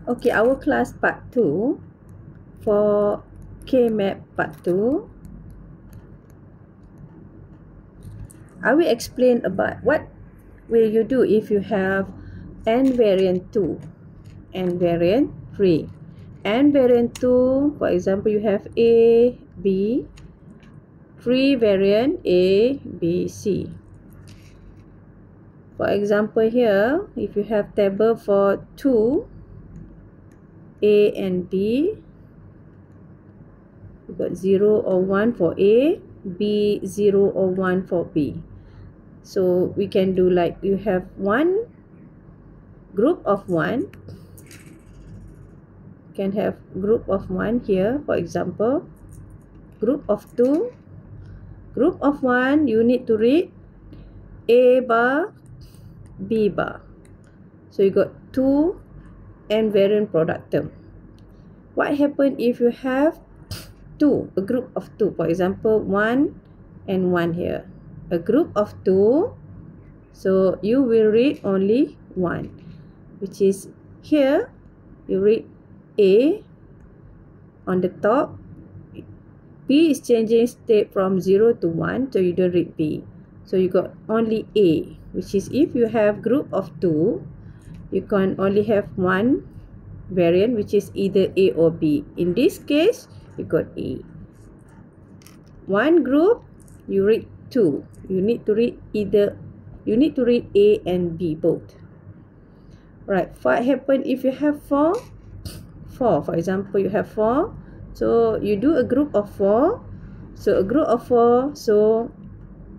Okay, our class part 2 for K-map part 2. I will explain about what will you do if you have n variant 2 and variant 3. N variant 2, for example, you have A, B, 3 variant A, B, C. For example here, if you have table for 2, A and B, you got 0 or 1 for A, B, 0 or 1 for B. So we can do like you have one group of 1, can have group of 1 here, for example, group of 2, group of 1, you need to read A bar, B bar. So you got 2 n variant product term. What happen if you have 2, a group of 2, for example 1 and 1 here, a group of 2, so you will read only 1, which is here you read A on the top, B is changing state from 0 to 1, so you don't read B, so you got only A, which is if you have group of 2, you can only have one variant, which is either A or B. In this case, you got A. One group, you read 2. You need to read A and B both. Right. What happen if you have 4? 4. For example, you have 4. So you do a group of 4. So a group of 4. So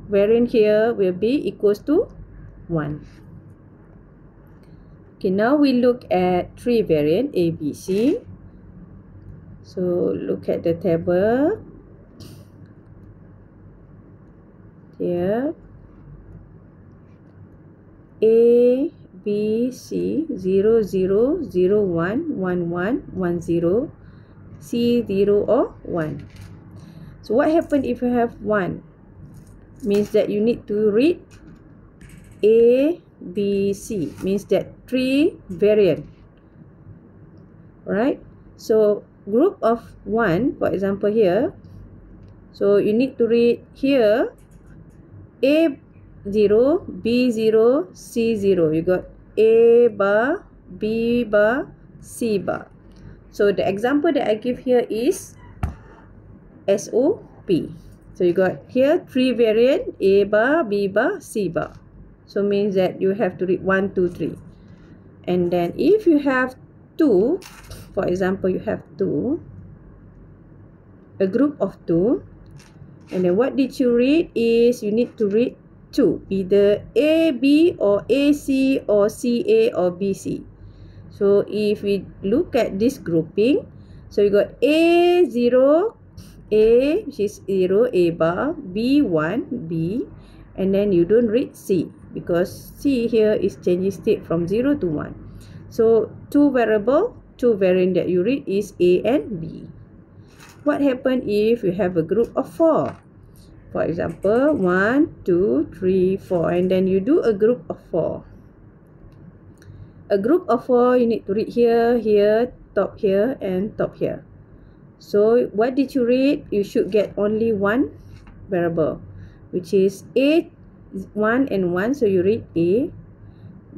variant here will be equals to 1. Okay, now we look at 3 variant A, B, C. So look at the table. Here. A, B, C, 0, 0, 0, 1, 1, 1, 1, 0, C, 0 or 1. So what happened if you have 1? Means that you need to read A, B, C. Means that 3 variant. Right? So group of 1, for example here. So you need to read here A 0, B 0, C 0. You got A bar, B bar, C bar. So the example that I give here is SOP. So you got here 3 variant, A bar, B bar, C bar. So means that you have to read 1, 2, 3. And then if you have 2, for example, you have 2, a group of 2, and then what did you read is you need to read 2, either AB or AC or CA or BC. So if we look at this grouping, so you got A0, A, which is 0, A bar, B1, B, and then you don't read C because C here is changing state from 0 to 1. So 2 variable, 2 variant that you read is A and B. What happen if you have a group of 4? For example, 1, 2, 3, 4, and then you do a group of 4. A group of 4, you need to read here, here, top here, and top here. So, what did you read? You should get only one variable, which is A, 1 and 1, so you read A.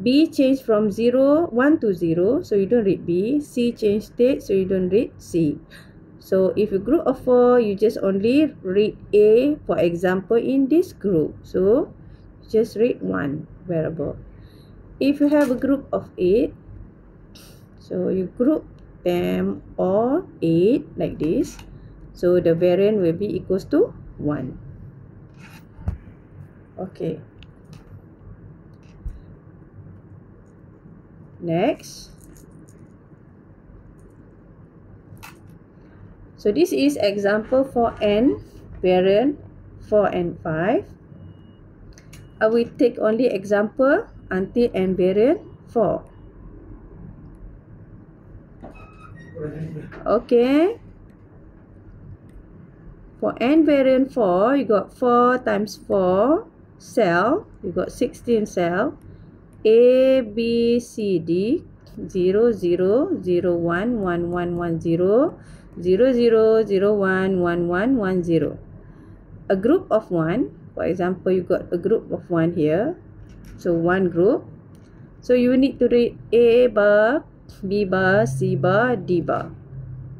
B change from 0, 1 to 0, so you don't read B. C change state, so you don't read C. So if you group of 4, you just only read A, for example, in this group. So just read one variable. If you have a group of 8, so you group them all 8 like this. So the variant will be equals to 1. Okay. Next. So this is example for n variant 4 and 5. I will take only example until n variant 4. Okay. For n variant 4, you got 4 times 4 cell. You got 16 cell. A, B, C, D. 0 0 0 1 1 1 1 0 0 0 0 1 1 1 1 0. A group of 1, for example, you got a group of 1 here, so one group, so you need to read A bar, B bar, C bar, D bar.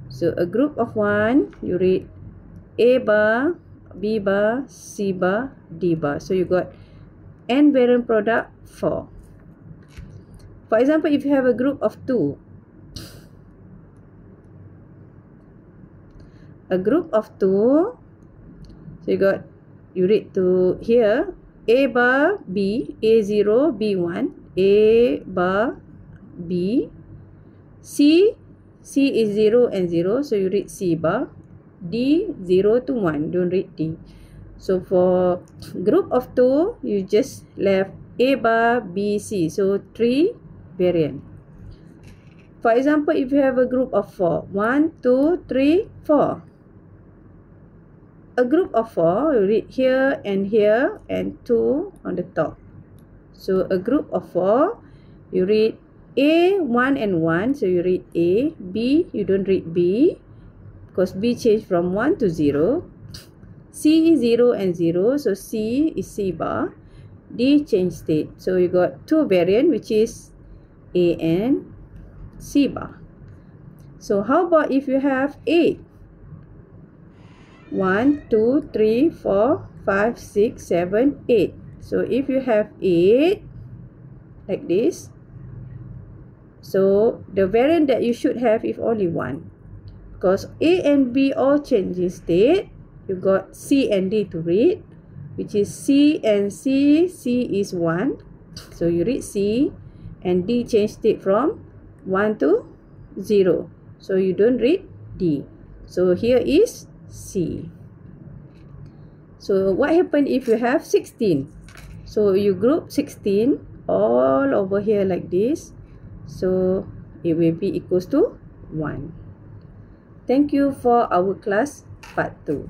So a group of 1, you read A bar, B bar, C bar, D bar. So you got n variant product 4. For example, if you have a group of 2, a group of 2, so you read to here A bar B, A0, B1, A bar B, C is 0 and 0, so you read C bar, D 0 to 1, don't read D. So for group of 2, you just left A bar B, C, so 3 variant. For example, if you have a group of 4, 1, 2, 3, 4. A group of 4, you read here and 2 on the top. So a group of 4, you read A, 1 and 1, so you read A. B, you don't read B, because B changed from 1 to 0. C is 0 and 0, so C is C bar. D change state, so you got 2 variant, which is A and C bar. So how about if you have 8? 1, 2, 3, 4, 5, 6, 7, 8. So if you have 8 like this, so the variant that you should have is only 1, because A and B all changing state. You got C and D to read, which is C and C. C is 1, so you read C, and D change state from 1 to 0, so you don't read D. So here is C. So what happened if you have 16? So you group 16 all over here like this, so it will be equals to 1. Thank you for our class part 2.